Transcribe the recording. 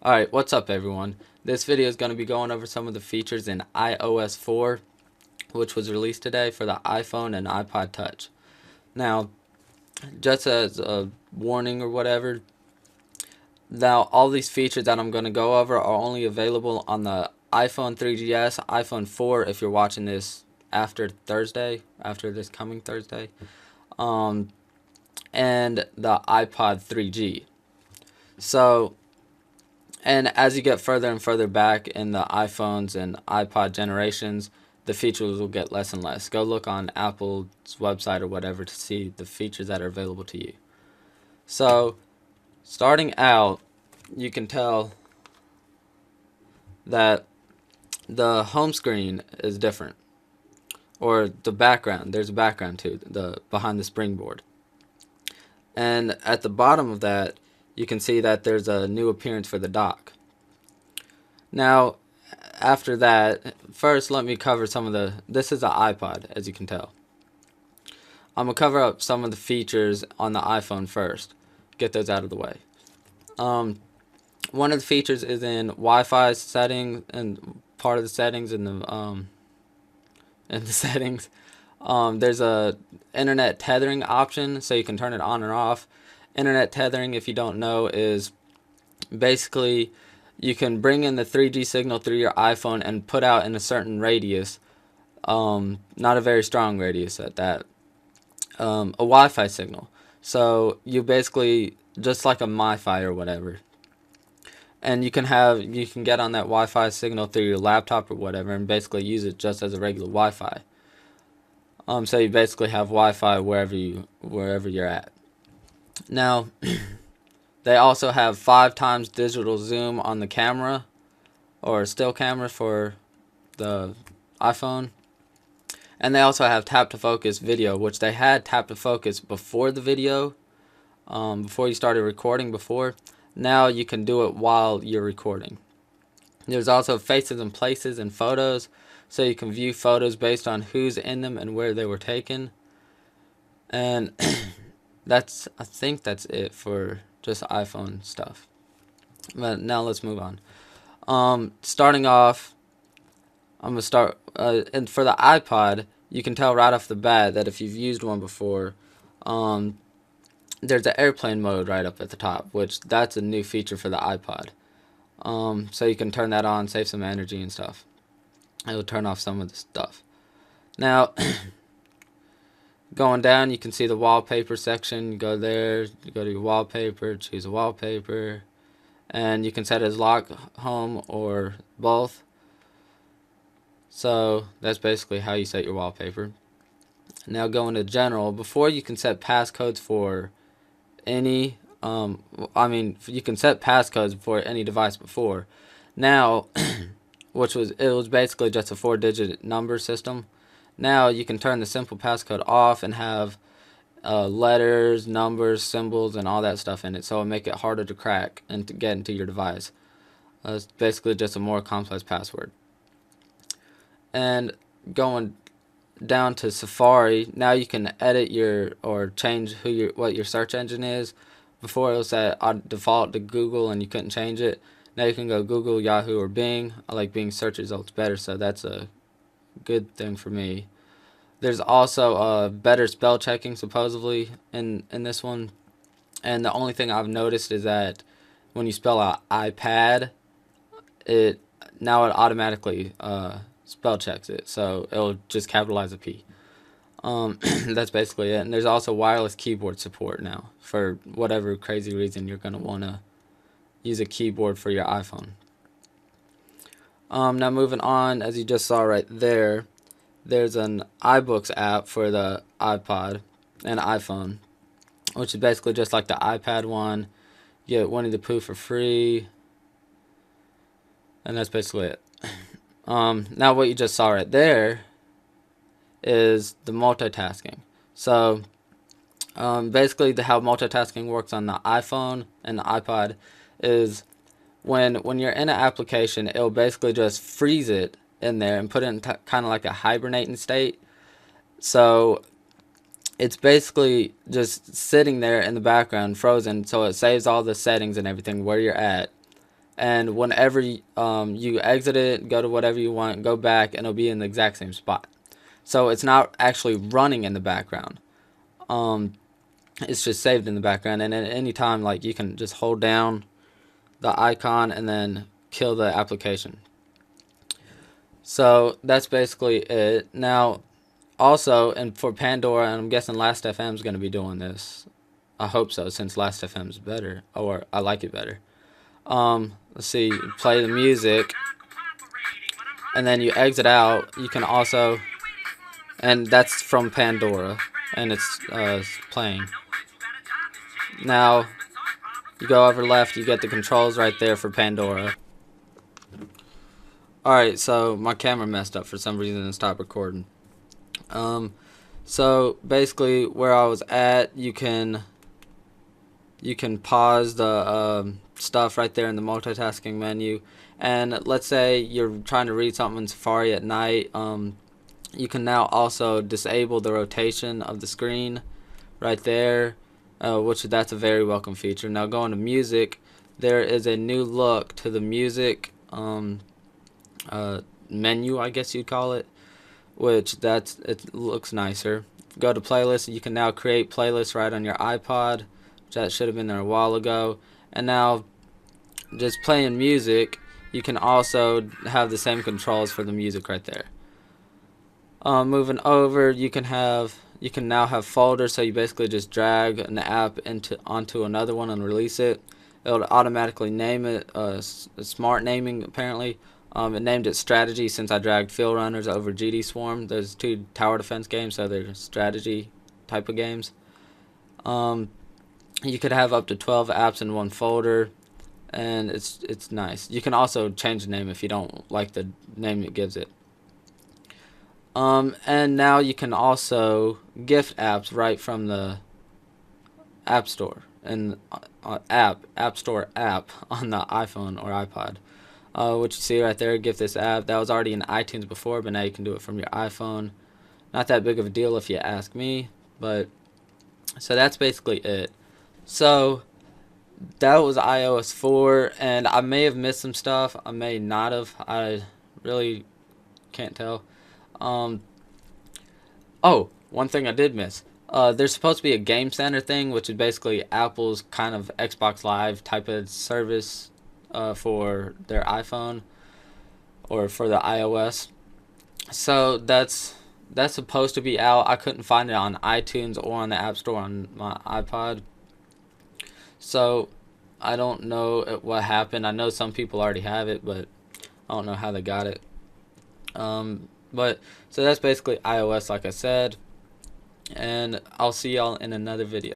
Alright, what's up everyone? This video is going to be going over some of the features in iOS 4, which was released today for the iPhone and iPod Touch. Now, just as a warning or whatever, now all these features that I'm going to go over are only available on the iPhone 3GS, iPhone 4 if you're watching this after Thursday, after this coming Thursday, um, and the iPod 3G. So, and as you get further and further back in the iPhones and iPod generations, the features will get less and less. Go look on Apple's website or whatever to see the features that are available to you. So, starting out, you can tell that the home screen is different, or the background. There's a background too, the behind the springboard. And at the bottom of that, you can see that there's a new appearance for the dock. Now, after that, first let me cover some of this is an iPod, as you can tell. I'm going to cover up some of the features on the iPhone first, get those out of the way. One of the features is in Wi-Fi settings, and part of the settings in the settings, there's a internet tethering option, so you can turn it on or off. Internet tethering, if you don't know, is basically you can bring in the 3G signal through your iPhone and put out in a certain radius, not a very strong radius at that, a Wi-Fi signal. So you basically, just like a MiFi or whatever, and you can get on that Wi-Fi signal through your laptop or whatever, and basically use it just as a regular Wi-Fi. So you basically have Wi-Fi wherever you're at. Now, they also have 5 times digital zoom on the camera, or still camera for the iPhone. And they also have tap to focus video, which they had tap to focus before the video, before you started recording before. Now you can do it while you're recording. There's also faces and places and photos, so you can view photos based on who's in them and where they were taken. And I think that's it for just iPhone stuff. But now let's move on. Starting off, I'm gonna start. And for the iPod, you can tell right off the bat that if you've used one before, there's an airplane mode right up at the top, which that's a new feature for the iPod. So you can turn that on, save some energy and stuff. It'll turn off some of the stuff. Now, going down, you can see the wallpaper section. You go there, you go to your wallpaper, choose a wallpaper, and you can set it as lock, home, or both. So that's basically how you set your wallpaper. Now going to general, before you can set passcodes for any, you can set passcodes for any device before. Now, it was basically just a 4-digit number system. Now you can turn the simple passcode off and have letters, numbers, symbols, and all that stuff in it, so it'll make it harder to crack and to get into your device. It's basically just a more complex password. And going down to Safari, now you can edit or change what your search engine is. Before it was set default to Google and you couldn't change it. Now you can go Google, Yahoo, or Bing. I like Bing search results better, so that's a good thing for me. There's also better spell checking supposedly in this one, and the only thing I've noticed is that when you spell out iPad, it automatically spell checks it, so it'll just capitalize a P. That's basically it. And there's also wireless keyboard support now for whatever crazy reason you're gonna wanna use a keyboard for your iPhone. Now moving on, as you just saw right there, there's an iBooks app for the iPod and iPhone, which is basically just like the iPad one. You get Winnie the Pooh for free, and that's basically it. Now what you just saw right there is the multitasking. So basically how multitasking works on the iPhone and the iPod is when you're in an application, it'll basically just freeze it in there and put it in kind of like a hibernating state. So it's basically just sitting there in the background, frozen, so it saves all the settings and everything where you're at. and whenever you exit it, go to whatever you want, go back, and it'll be in the exact same spot. So it's not actually running in the background. Um, it's just saved in the background, and at any time, like, you can just hold down the icon and then kill the application. So that's basically it. Now, also, and for Pandora, and I'm guessing Last.fm is going to be doing this. I hope so, since Last.fm is better, or I like it better. Let's see, play the music, and then you exit out. You can also, and that's from Pandora, and it's playing. Now, you go over left, you get the controls right there for Pandora. Alright, so my camera messed up for some reason and stopped recording. So basically where I was at, you can pause the stuff right there in the multitasking menu, and let's say you're trying to read something in Safari at night. You can now also disable the rotation of the screen right there, which that's a very welcome feature. Now going to music, there is a new look to the music menu, I guess you'd call it, which it looks nicer. Go to playlist, you can now create playlists right on your iPod, which that should have been there a while ago. And now just playing music, you can also have the same controls for the music right there. Moving over, you can now have folders, so you basically just drag an app onto another one and release it. It'll automatically name it, smart naming apparently. It named it Strategy since I dragged Field Runners over GD Swarm. There's two tower defense games, so they're strategy type of games. You could have up to 12 apps in one folder, and it's nice. You can also change the name if you don't like the name it gives it. And now you can also gift apps right from the App Store and App Store app on the iPhone or iPod. What you see right there, gift this app. That was already in iTunes before, but now you can do it from your iPhone. Not that big of a deal if you ask me, but so that's basically it. So that was iOS 4, and I may have missed some stuff. I may not have. I really can't tell. Oh, one thing I did miss. There's supposed to be a Game Center thing, which is basically Apple's kind of Xbox Live type of service for their iPhone or for the iOS. So that's supposed to be out. I couldn't find it on iTunes or on the App Store on my iPod. So I don't know what happened. I know some people already have it, but I don't know how they got it. But so that's basically iOS, like I said, and I'll see y'all in another video.